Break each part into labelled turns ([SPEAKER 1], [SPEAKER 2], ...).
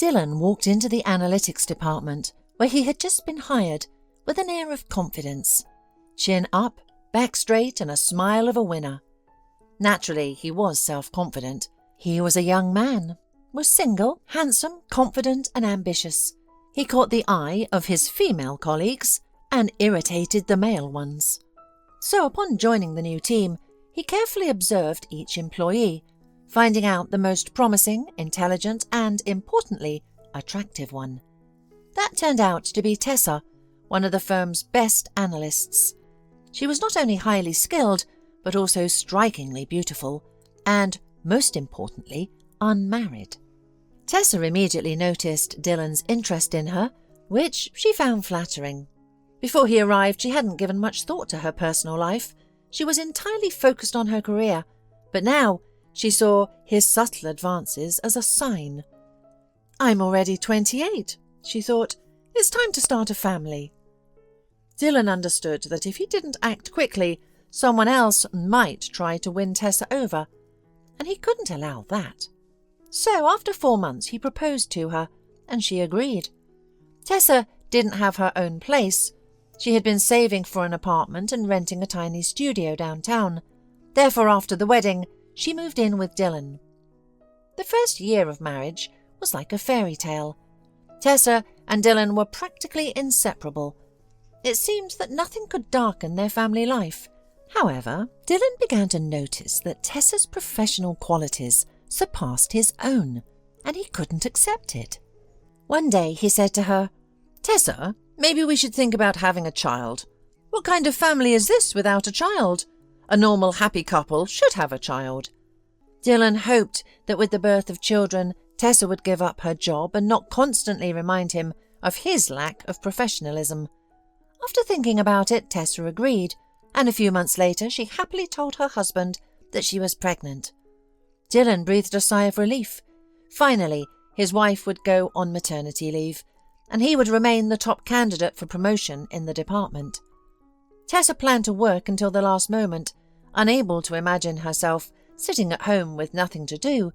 [SPEAKER 1] Dylan walked into the analytics department, where he had just been hired, with an air of confidence. Chin up, back straight, and a smile of a winner. Naturally, he was self-confident. He was a young man, was single, handsome, confident, and ambitious. He caught the eye of his female colleagues and irritated the male ones. So upon joining the new team, he carefully observed each employee, finding out the most promising, intelligent, and, importantly, attractive one. That turned out to be Tessa, one of the firm's best analysts. She was not only highly skilled, but also strikingly beautiful, and, most importantly, unmarried. Tessa immediately noticed Dylan's interest in her, which she found flattering. Before he arrived, she hadn't given much thought to her personal life. She was entirely focused on her career, but now she saw his subtle advances as a sign. "I'm already 28, she thought. "It's time to start a family." Dylan understood that if he didn't act quickly, someone else might try to win Tessa over, and he couldn't allow that. So after 4 months he proposed to her, and she agreed. Tessa didn't have her own place. She had been saving for an apartment and renting a tiny studio downtown. Therefore, after the wedding, she moved in with Dylan. The first year of marriage was like a fairy tale. Tessa and Dylan were practically inseparable. It seemed that nothing could darken their family life. However, Dylan began to notice that Tessa's professional qualities surpassed his own, and he couldn't accept it. One day he said to her, "Tessa, maybe we should think about having a child. What kind of family is this without a child? A normal, happy couple should have a child." Dylan hoped that with the birth of children, Tessa would give up her job and not constantly remind him of his lack of professionalism. After thinking about it, Tessa agreed, and a few months later she happily told her husband that she was pregnant. Dylan breathed a sigh of relief. Finally, his wife would go on maternity leave, and he would remain the top candidate for promotion in the department. Tessa planned to work until the last moment, unable to imagine herself sitting at home with nothing to do,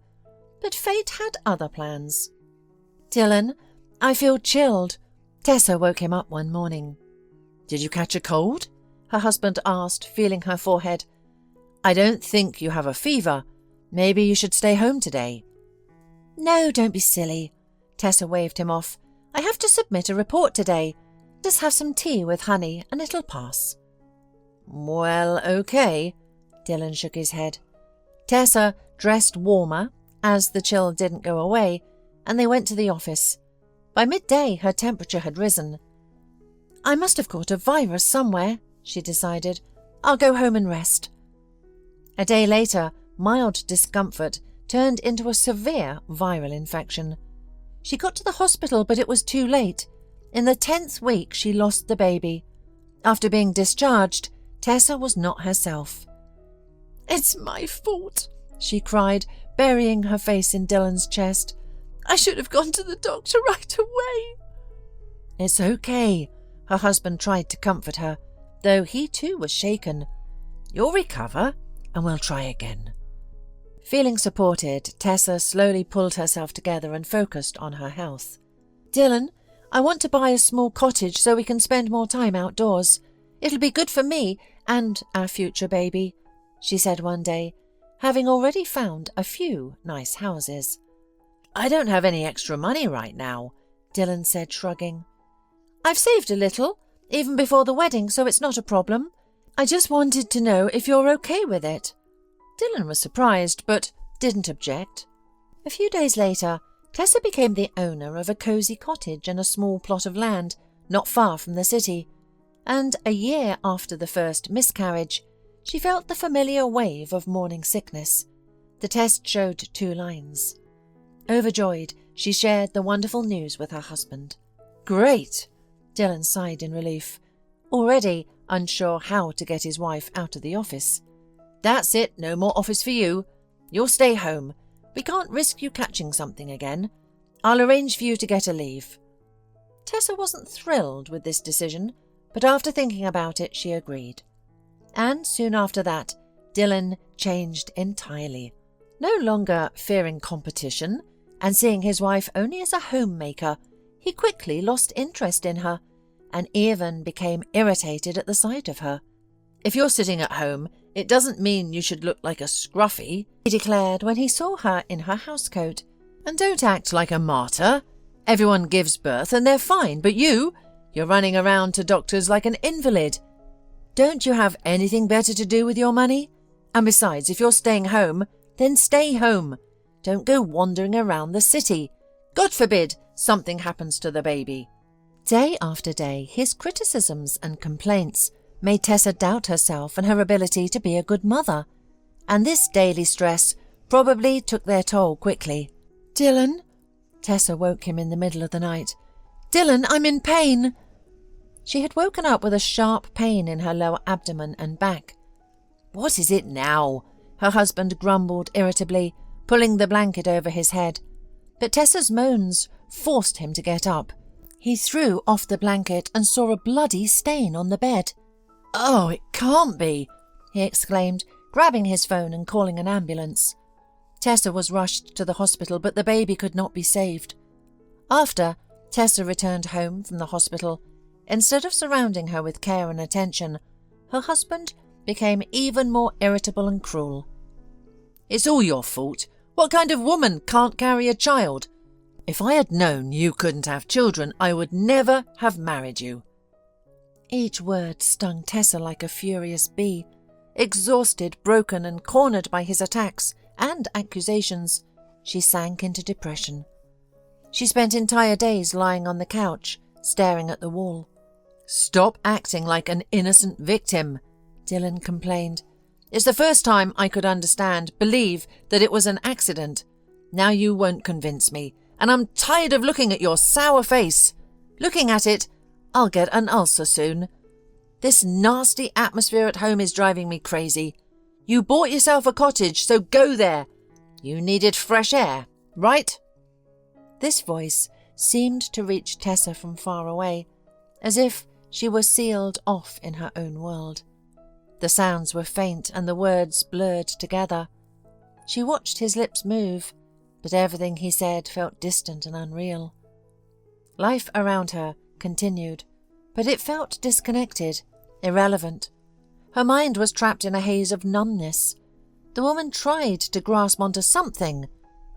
[SPEAKER 1] but fate had other plans. "Dylan, I feel chilled." Tessa woke him up one morning. "Did you catch a cold?" her husband asked, feeling her forehead. "I don't think you have a fever. Maybe you should stay home today." "No, don't be silly." Tessa waved him off. "I have to submit a report today. Just have some tea with honey and it'll pass." "Well, okay." Dylan shook his head. Tessa dressed warmer, as the chill didn't go away, and they went to the office. By midday, her temperature had risen. "I must have caught a virus somewhere," she decided. "I'll go home and rest." A day later, mild discomfort turned into a severe viral infection. She got to the hospital, but it was too late. In the 10th week, she lost the baby. After being discharged, Tessa was not herself. "It's my fault," she cried, burying her face in Dylan's chest. "I should have gone to the doctor right away." "It's okay," her husband tried to comfort her, though he too was shaken. "You'll recover, and we'll try again." Feeling supported, Tessa slowly pulled herself together and focused on her health. "Dylan, I want to buy a small cottage so we can spend more time outdoors. It'll be good for me and our future baby," she said one day, having already found a few nice houses. "I don't have any extra money right now," Dylan said, shrugging. "I've saved a little, even before the wedding, so it's not a problem. I just wanted to know if you're okay with it." Dylan was surprised, but didn't object. A few days later, Tessa became the owner of a cosy cottage and a small plot of land not far from the city, and a year after the first miscarriage, she felt the familiar wave of morning sickness. The test showed 2 lines. Overjoyed, she shared the wonderful news with her husband. "Great!" Dylan sighed in relief, already unsure how to get his wife out of the office. "That's it, no more office for you. You'll stay home. We can't risk you catching something again. I'll arrange for you to get a leave." Tessa wasn't thrilled with this decision, but after thinking about it, she agreed. And soon after that, Dylan changed entirely. No longer fearing competition and seeing his wife only as a homemaker, he quickly lost interest in her and even became irritated at the sight of her. "If you're sitting at home, it doesn't mean you should look like a scruffy," he declared when he saw her in her housecoat. "And don't act like a martyr. Everyone gives birth and they're fine, but you're running around to doctors like an invalid. Don't you have anything better to do with your money? And besides, if you're staying home, then stay home. Don't go wandering around the city. God forbid something happens to the baby." Day after day, his criticisms and complaints made Tessa doubt herself and her ability to be a good mother, and this daily stress probably took their toll quickly. "Dylan?" Tessa woke him in the middle of the night. "Dylan, I'm in pain." She had woken up with a sharp pain in her lower abdomen and back. "What is it now?" her husband grumbled irritably, pulling the blanket over his head. But Tessa's moans forced him to get up. He threw off the blanket and saw a bloody stain on the bed. "Oh, it can't be!" he exclaimed, grabbing his phone and calling an ambulance. Tessa was rushed to the hospital, but the baby could not be saved. After Tessa returned home from the hospital, instead of surrounding her with care and attention, her husband became even more irritable and cruel. "It's all your fault. What kind of woman can't carry a child? If I had known you couldn't have children, I would never have married you." Each word stung Tessa like a furious bee. Exhausted, broken, and cornered by his attacks and accusations, she sank into depression. She spent entire days lying on the couch, staring at the wall. "Stop acting like an innocent victim," Dylan complained. "It's the first time I could believe that it was an accident. Now you won't convince me, and I'm tired of looking at your sour face. Looking at it, I'll get an ulcer soon. This nasty atmosphere at home is driving me crazy. You bought yourself a cottage, so go there. You needed fresh air, right?" This voice seemed to reach Tessa from far away, as if she were sealed off in her own world. The sounds were faint and the words blurred together. She watched his lips move, but everything he said felt distant and unreal. Life around her continued, but it felt disconnected, irrelevant. Her mind was trapped in a haze of numbness. The woman tried to grasp onto something,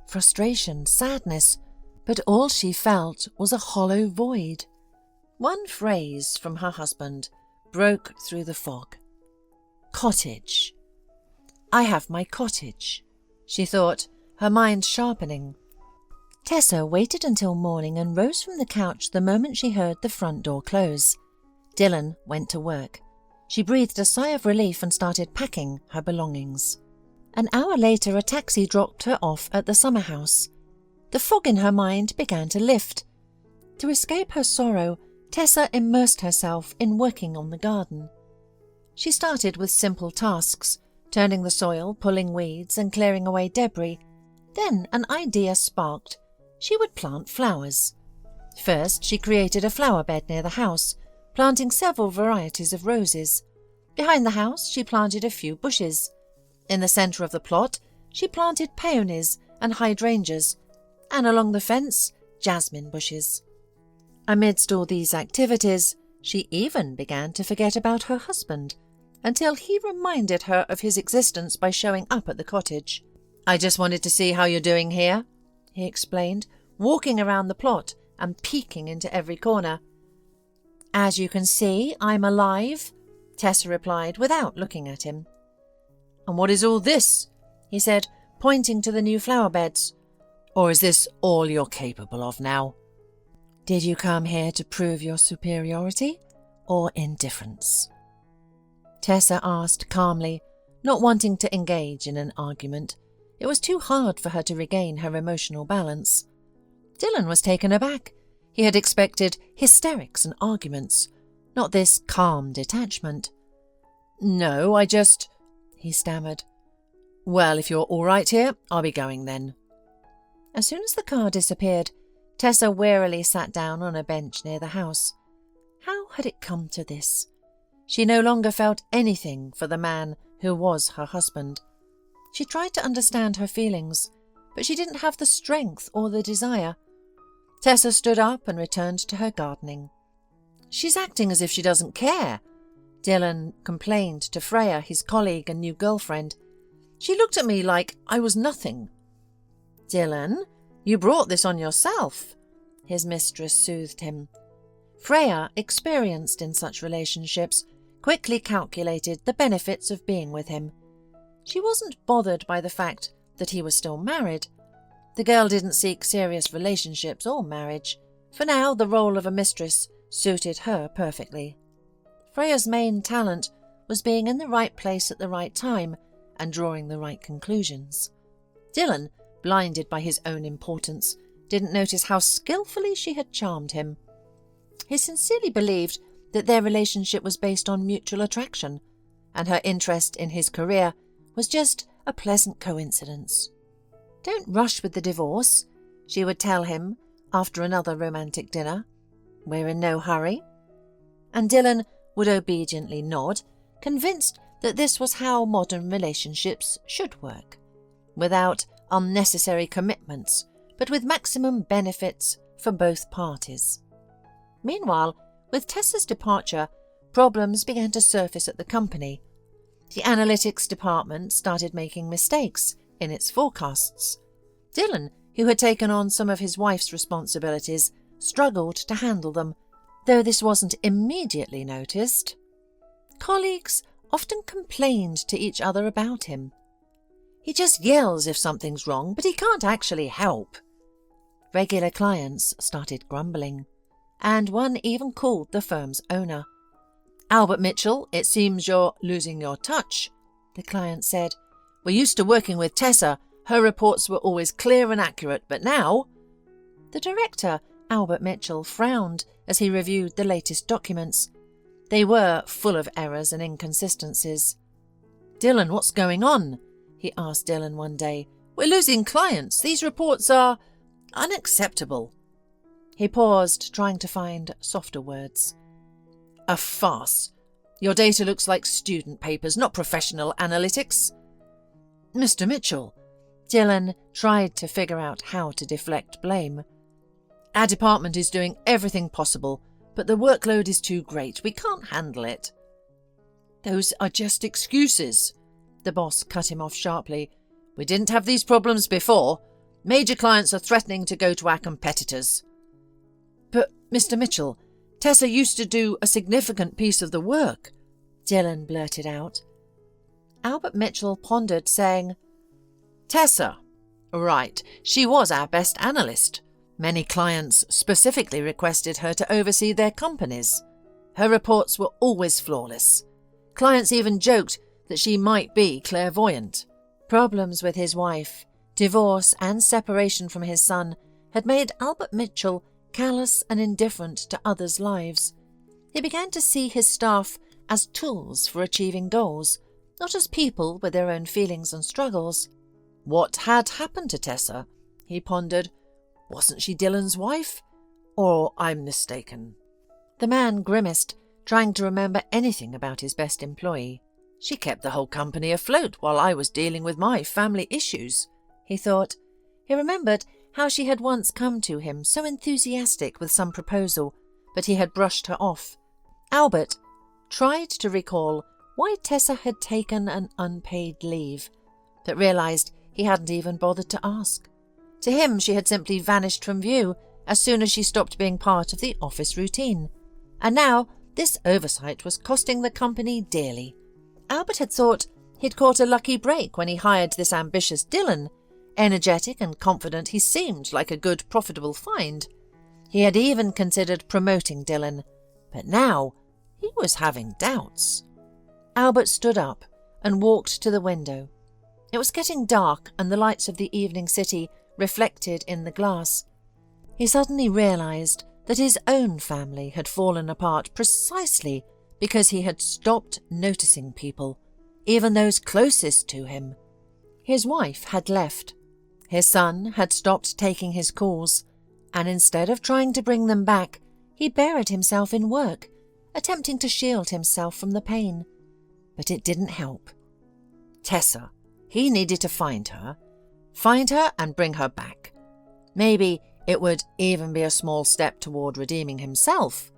[SPEAKER 1] frustration, sadness, but all she felt was a hollow void. One phrase from her husband broke through the fog. "Cottage. I have my cottage," she thought, her mind sharpening. Tessa waited until morning and rose from the couch the moment she heard the front door close. Dylan went to work. She breathed a sigh of relief and started packing her belongings. An hour later, a taxi dropped her off at the summer house. The fog in her mind began to lift. To escape her sorrow, Tessa immersed herself in working on the garden. She started with simple tasks, turning the soil, pulling weeds, and clearing away debris. Then an idea sparked. She would plant flowers. First, she created a flower bed near the house, planting several varieties of roses. Behind the house, she planted a few bushes. In the centre of the plot, she planted peonies and hydrangeas, and along the fence, jasmine bushes. Amidst all these activities, she even began to forget about her husband, until he reminded her of his existence by showing up at the cottage. "I just wanted to see how you're doing here," he explained, walking around the plot and peeking into every corner. "As you can see, I'm alive," Tessa replied without looking at him. "And what is all this?" he said, pointing to the new flower beds. "Or is this all you're capable of now?" "Did you come here to prove your superiority or indifference?" Tessa asked calmly, not wanting to engage in an argument. It was too hard for her to regain her emotional balance. Dylan was taken aback. He had expected hysterics and arguments, not this calm detachment. "No, he stammered. "Well, if you're all right here, I'll be going then." As soon as the car disappeared, Tessa wearily sat down on a bench near the house. How had it come to this? She no longer felt anything for the man who was her husband. She tried to understand her feelings, but she didn't have the strength or the desire. Tessa stood up and returned to her gardening. "She's acting as if she doesn't care," Dylan complained to Freya, his colleague and new girlfriend. "She looked at me like I was nothing." "Dylan, you brought this on yourself," his mistress soothed him. Freya, experienced in such relationships, quickly calculated the benefits of being with him. She wasn't bothered by the fact that he was still married. The girl didn't seek serious relationships or marriage. For now, the role of a mistress suited her perfectly. Freya's main talent was being in the right place at the right time and drawing the right conclusions. Dylan, blinded by his own importance, didn't notice how skillfully she had charmed him. He sincerely believed that their relationship was based on mutual attraction, and her interest in his career was just a pleasant coincidence. "Don't rush with the divorce," she would tell him after another romantic dinner. "We're in no hurry." And Dylan would obediently nod, convinced that this was how modern relationships should work, without unnecessary commitments, but with maximum benefits for both parties. Meanwhile, with Tessa's departure, problems began to surface at the company. The analytics department started making mistakes in its forecasts. Dylan, who had taken on some of his wife's responsibilities, struggled to handle them, though this wasn't immediately noticed. Colleagues often complained to each other about him. "He just yells if something's wrong, but he can't actually help." Regular clients started grumbling, and one even called the firm's owner. "Albert Mitchell, it seems you're losing your touch," the client said. "We're used to working with Tessa. Her reports were always clear and accurate, but now—" The director, Albert Mitchell, frowned as he reviewed the latest documents. They were full of errors and inconsistencies. "Dylan, what's going on?" he asked Dylan one day. "We're losing clients. These reports are unacceptable." He paused, trying to find softer words. "A farce. Your data looks like student papers, not professional analytics." "Mr. Mitchell," Dylan tried to figure out how to deflect blame. "Our department is doing everything possible, but the workload is too great. We can't handle it." "Those are just excuses," the boss cut him off sharply. "We didn't have these problems before. Major clients are threatening to go to our competitors." "But, Mr. Mitchell, Tessa used to do a significant piece of the work," Dylan blurted out. Albert Mitchell pondered, saying, "Tessa. Right, she was our best analyst. Many clients specifically requested her to oversee their companies. Her reports were always flawless. Clients even joked that she might be clairvoyant." Problems with his wife, divorce and separation from his son had made Albert Mitchell callous and indifferent to others' lives. He began to see his staff as tools for achieving goals, not as people with their own feelings and struggles. What had happened to Tessa? He pondered. Wasn't she Dylan's wife? Or I'm mistaken. The man grimaced, trying to remember anything about his best employee. She kept the whole company afloat while I was dealing with my family issues, he thought. He remembered how she had once come to him so enthusiastic with some proposal, but he had brushed her off. Albert tried to recall why Tessa had taken an unpaid leave, but realized he hadn't even bothered to ask. To him, she had simply vanished from view as soon as she stopped being part of the office routine. And now this oversight was costing the company dearly. Albert had thought he'd caught a lucky break when he hired this ambitious Dylan. Energetic and confident, he seemed like a good, profitable find. He had even considered promoting Dylan, but now he was having doubts. Albert stood up and walked to the window. It was getting dark, and the lights of the evening city reflected in the glass. He suddenly realized that his own family had fallen apart precisely because he had stopped noticing people, even those closest to him. His wife had left. His son had stopped taking his calls, and instead of trying to bring them back, he buried himself in work, attempting to shield himself from the pain. But it didn't help. Tessa. He needed to find her. find her and bring her back. Maybe it would even be a small step toward redeeming himself.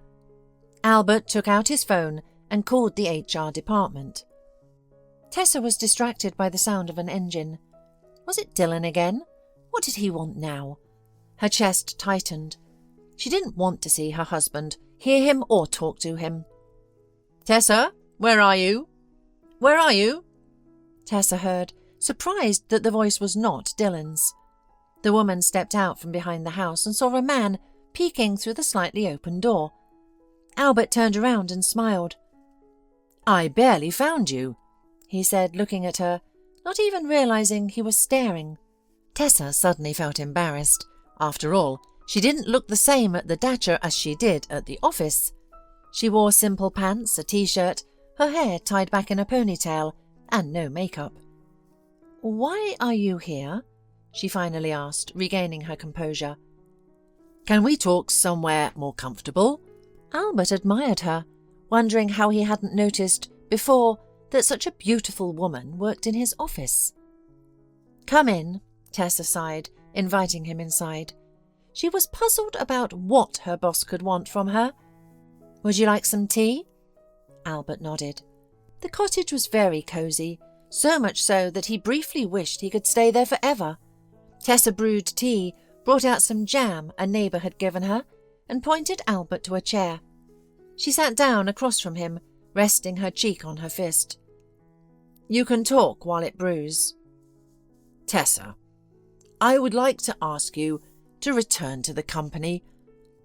[SPEAKER 1] Albert took out his phone and called the HR department. Tessa was distracted by the sound of an engine. Was it Dylan again? What did he want now? Her chest tightened. She didn't want to see her husband, hear him or talk to him. "Tessa, where are you? Where are you?" Tessa heard, surprised that the voice was not Dylan's. The woman stepped out from behind the house and saw a man peeking through the slightly open door. Albert turned around and smiled. "I barely found you," he said, looking at her, not even realizing he was staring. Tessa suddenly felt embarrassed. After all, she didn't look the same at the Datcher as she did at the office. She wore simple pants, a t-shirt, her hair tied back in a ponytail, and no makeup. "Why are you here?" she finally asked, regaining her composure. "Can we talk somewhere more comfortable?" Albert admired her, wondering how he hadn't noticed before that such a beautiful woman worked in his office. "Come in," Tessa sighed, inviting him inside. She was puzzled about what her boss could want from her. "Would you like some tea?" Albert nodded. The cottage was very cosy, so much so that he briefly wished he could stay there forever. Tessa brewed tea, brought out some jam a neighbour had given her, and pointed Albert to a chair. She sat down across from him, resting her cheek on her fist. "You can talk while it brews." "Tessa, I would like to ask you to return to the company.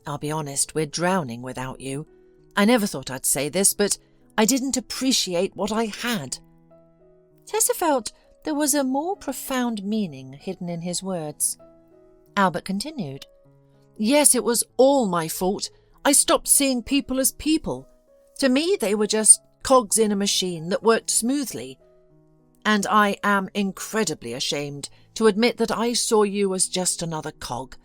[SPEAKER 1] I'll be honest, we're drowning without you. I never thought I'd say this, but I didn't appreciate what I had." Tessa felt there was a more profound meaning hidden in his words. Albert continued. "Yes, it was all my fault. I stopped seeing people as people. To me, they were just cogs in a machine that worked smoothly. And I am incredibly ashamed to admit that I saw you as just another cog.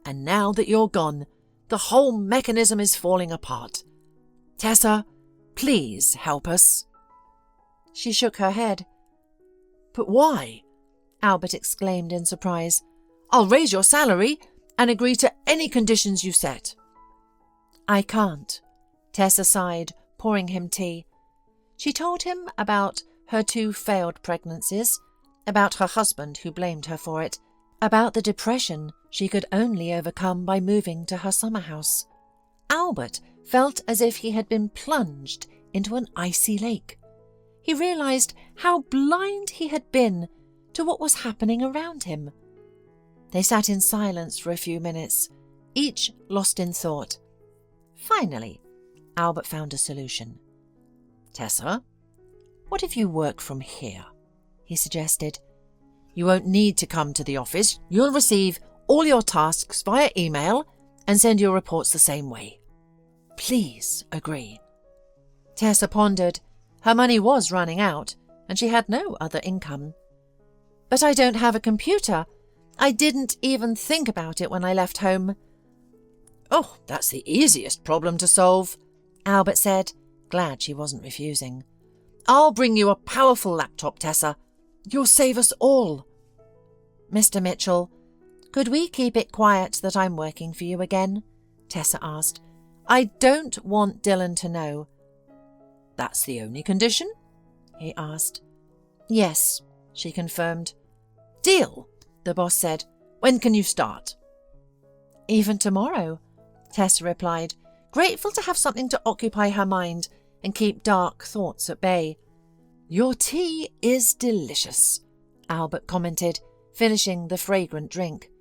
[SPEAKER 1] And now that you're gone, the whole mechanism is falling apart. Tessa, please help us." She shook her head. "But why?" Albert exclaimed in surprise. "I'll raise your salary and agree to any conditions you set." "I can't," Tessa sighed, pouring him tea. She told him about her 2 failed pregnancies, about her husband who blamed her for it, about the depression she could only overcome by moving to her summer house. Albert felt as if he had been plunged into an icy lake. He realized how blind he had been to what was happening around him. They sat in silence for a few minutes, each lost in thought. Finally, Albert found a solution. "Tessa, what if you work from here?" he suggested. "You won't need to come to the office. You'll receive all your tasks via email and send your reports the same way. Please agree." Tessa pondered. Her money was running out, and she had no other income. "But I don't have a computer. I didn't even think about it when I left home." "Oh, that's the easiest problem to solve," Albert said, glad she wasn't refusing. "I'll bring you a powerful laptop, Tessa. You'll save us all." "Mr. Mitchell, could we keep it quiet that I'm working for you again?" Tessa asked. "I don't want Dylan to know." "That's the only condition?" he asked. "Yes," she confirmed. "Deal," the boss said. "When can you start?" "Even tomorrow," Tessa replied, grateful to have something to occupy her mind and keep dark thoughts at bay. "Your tea is delicious," Albert commented, finishing the fragrant drink.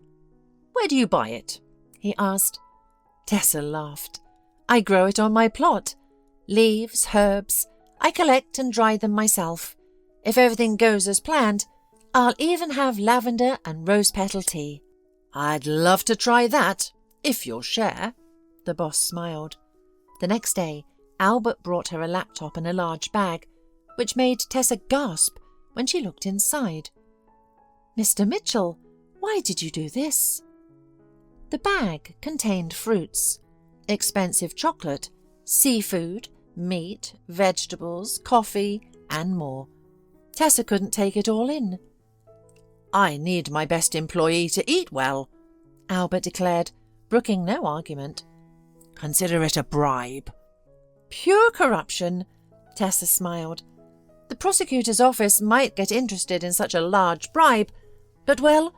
[SPEAKER 1] "Where do you buy it?" he asked. Tessa laughed. "I grow it on my plot. Leaves, herbs. I collect and dry them myself. If everything goes as planned, I'll even have lavender and rose petal tea." "I'd love to try that, if you'll share," the boss smiled. The next day, Albert brought her a laptop and a large bag, which made Tessa gasp when she looked inside. "Mr. Mitchell, why did you do this?" The bag contained fruits, expensive chocolate, seafood, meat, vegetables, coffee, and more. Tessa couldn't take it all in. I need my best employee to eat well, Albert declared, brooking no argument. Consider it a bribe. Pure corruption, Tessa smiled. The prosecutor's office might get interested in such a large bribe, but well,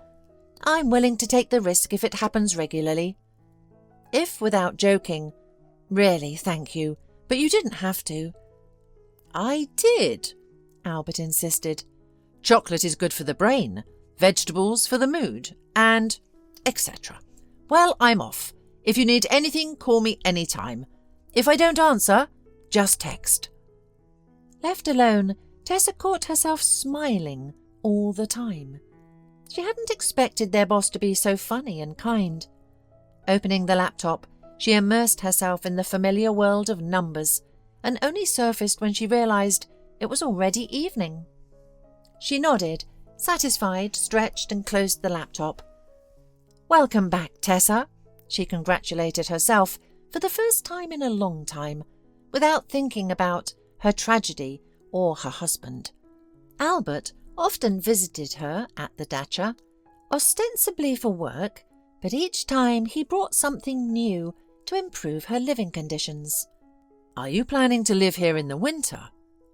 [SPEAKER 1] I'm willing to take the risk if it happens regularly. If without joking, really, thank you, but you didn't have to. I did, Albert insisted. Chocolate is good for the brain, vegetables for the mood, and etc. Well, I'm off. If you need anything, call me any time. If I don't answer, just text. Left alone, Tessa caught herself smiling all the time. She hadn't expected their boss to be so funny and kind. Opening the laptop, she immersed herself in the familiar world of numbers and only surfaced when she realized it was already evening. She nodded, satisfied, stretched and closed the laptop. Welcome back, Tessa, she congratulated herself for the first time in a long time, without thinking about her tragedy or her husband. Albert often visited her at the dacha, ostensibly for work, but each time he brought something new to improve her living conditions. Are you planning to live here in the winter?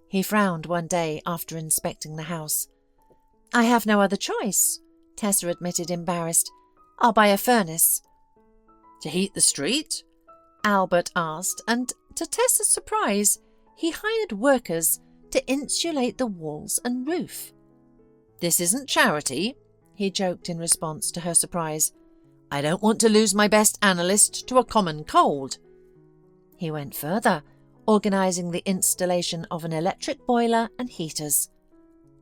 [SPEAKER 1] He frowned one day after inspecting the house. I have no other choice, Tessa admitted, embarrassed. I'll buy a furnace. To heat the street? Albert asked, and to Tessa's surprise, he hired workers to insulate the walls and roof. This isn't charity, he joked in response to her surprise. I don't want to lose my best analyst to a common cold. He went further, organising the installation of an electric boiler and heaters.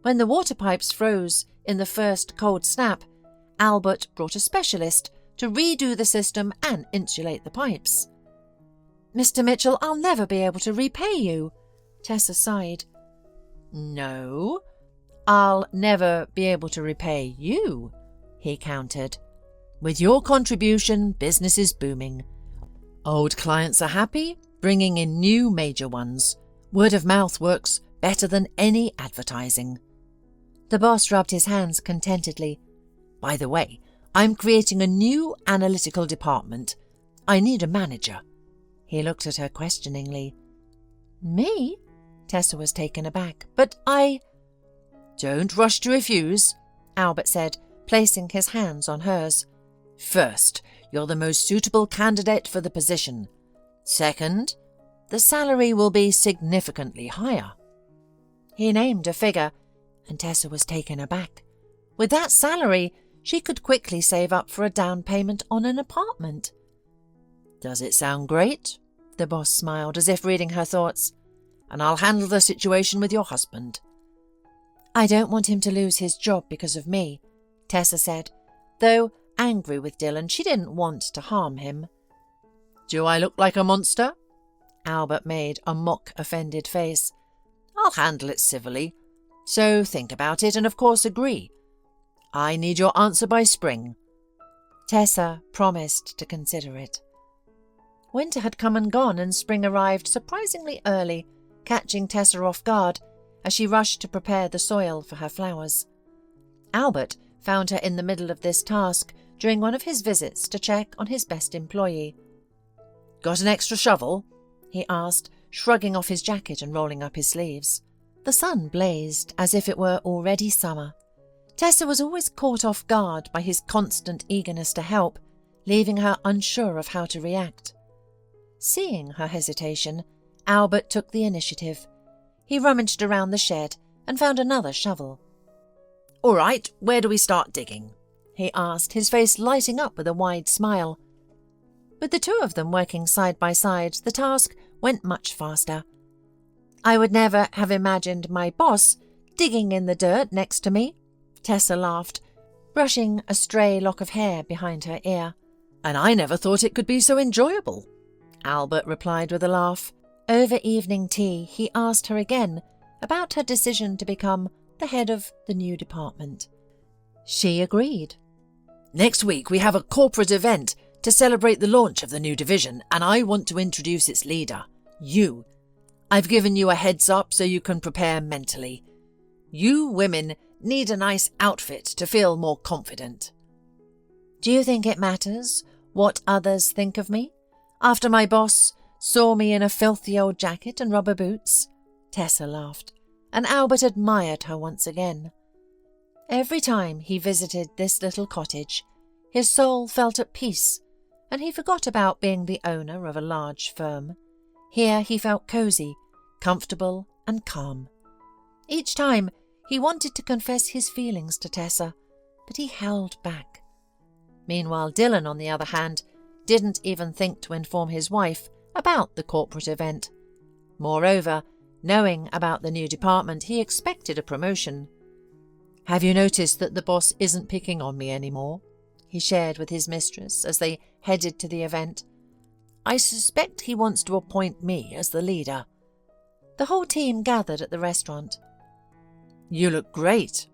[SPEAKER 1] When the water pipes froze in the first cold snap, Albert brought a specialist to redo the system and insulate the pipes. Mr. Mitchell, I'll never be able to repay you, Tessa sighed. No, I'll never be able to repay you, he countered. With your contribution, business is booming. Old clients are happy, bringing in new major ones. Word of mouth works better than any advertising. The boss rubbed his hands contentedly. By the way, I'm creating a new analytical department. I need a manager. He looked at her questioningly. Me? Tessa was taken aback. But I... Don't rush to refuse, Albert said, placing his hands on hers. First, you're the most suitable candidate for the position. Second, the salary will be significantly higher. He named a figure, and Tessa was taken aback. With that salary, she could quickly save up for a down payment on an apartment. Does it sound great? The boss smiled, as if reading her thoughts. And I'll handle the situation with your husband. I don't want him to lose his job because of me, Tessa said, though angry with Dylan, she didn't want to harm him. Do I look like a monster? Albert made a mock-offended face. I'll handle it civilly. So think about it and of course agree. I need your answer by spring. Tessa promised to consider it. Winter had come and gone and spring arrived surprisingly early, catching Tessa off guard as she rushed to prepare the soil for her flowers. Albert found her in the middle of this task during one of his visits to check on his best employee. Got an extra shovel? He asked, shrugging off his jacket and rolling up his sleeves. The sun blazed as if it were already summer. Tessa was always caught off guard by his constant eagerness to help, leaving her unsure of how to react. Seeing her hesitation, Albert took the initiative. He rummaged around the shed and found another shovel. All right, where do we start digging? He asked, his face lighting up with a wide smile. With the two of them working side by side, the task went much faster. I would never have imagined my boss digging in the dirt next to me, Tessa laughed, brushing a stray lock of hair behind her ear. And I never thought it could be so enjoyable, Albert replied with a laugh. Over evening tea, he asked her again about her decision to become the head of the new department. She agreed. Next week we have a corporate event to celebrate the launch of the new division, and I want to introduce its leader, you. I've given you a heads up so you can prepare mentally. You women need a nice outfit to feel more confident." "Do you think it matters what others think of me, after my boss saw me in a filthy old jacket and rubber boots?" Tessa laughed, and Albert admired her once again. Every time he visited this little cottage, his soul felt at peace, and he forgot about being the owner of a large firm. Here he felt cosy, comfortable and calm. Each time he wanted to confess his feelings to Tessa, but he held back. Meanwhile, Dylan, on the other hand, didn't even think to inform his wife about the corporate event. Moreover, knowing about the new department, he expected a promotion. "Have you noticed that the boss isn't picking on me anymore?" he shared with his mistress as they headed to the event. "I suspect he wants to appoint me as the leader." The whole team gathered at the restaurant. "You look great,"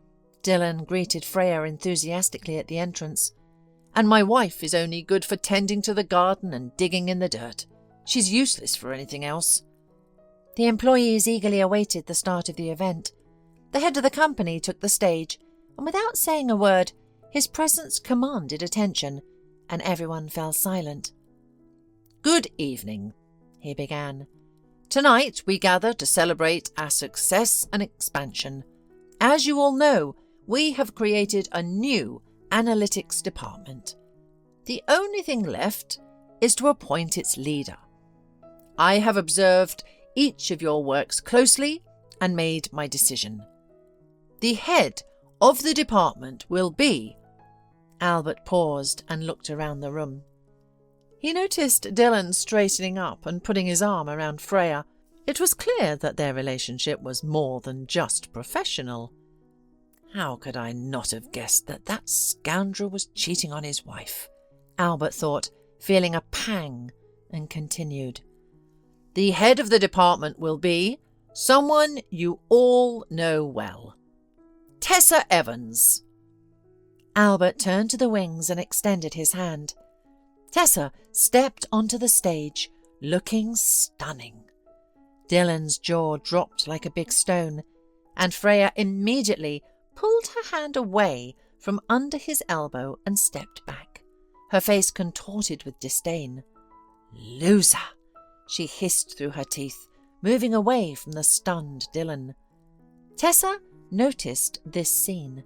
[SPEAKER 1] Dylan greeted Freya enthusiastically at the entrance. "And my wife is only good for tending to the garden and digging in the dirt. She's useless for anything else." The employees eagerly awaited the start of the event. The head of the company took the stage, and without saying a word, his presence commanded attention, and everyone fell silent. "Good evening," he began. "Tonight we gather to celebrate our success and expansion. As you all know, we have created a new analytics department. The only thing left is to appoint its leader. I have observed each of your works closely and made my decision. The head of the department will be—" Albert paused and looked around the room. He noticed Dylan straightening up and putting his arm around Freya. It was clear that their relationship was more than just professional. "How could I not have guessed that that scoundrel was cheating on his wife?" Albert thought, feeling a pang, and continued. "The head of the department will be someone you all know well. Tessa Evans." Albert turned to the wings and extended his hand. Tessa stepped onto the stage, looking stunning. Dylan's jaw dropped like a big stone, and Freya immediately pulled her hand away from under his elbow and stepped back, her face contorted with disdain. "Loser!" she hissed through her teeth, moving away from the stunned Dylan. Tessa noticed this scene.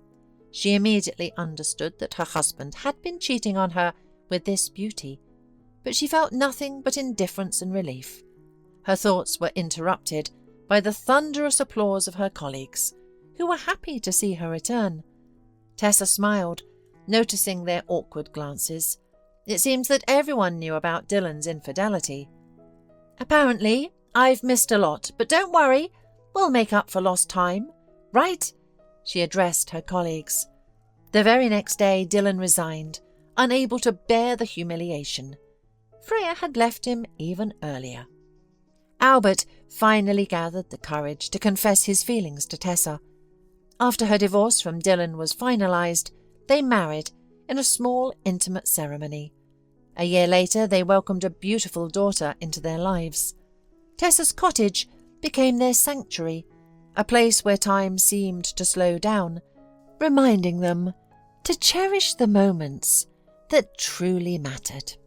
[SPEAKER 1] She immediately understood that her husband had been cheating on her with this beauty, but she felt nothing but indifference and relief. Her thoughts were interrupted by the thunderous applause of her colleagues, who were happy to see her return. Tessa smiled, noticing their awkward glances. It seems that everyone knew about Dylan's infidelity. "Apparently, I've missed a lot, but don't worry, we'll make up for lost time, right?" she addressed her colleagues. The very next day, Dylan resigned, unable to bear the humiliation. Freya had left him even earlier. Albert finally gathered the courage to confess his feelings to Tessa. After her divorce from Dylan was finalized, they married in a small, intimate ceremony. A year later, they welcomed a beautiful daughter into their lives. Tessa's cottage became their sanctuary, a place where time seemed to slow down, reminding them to cherish the moments that truly mattered.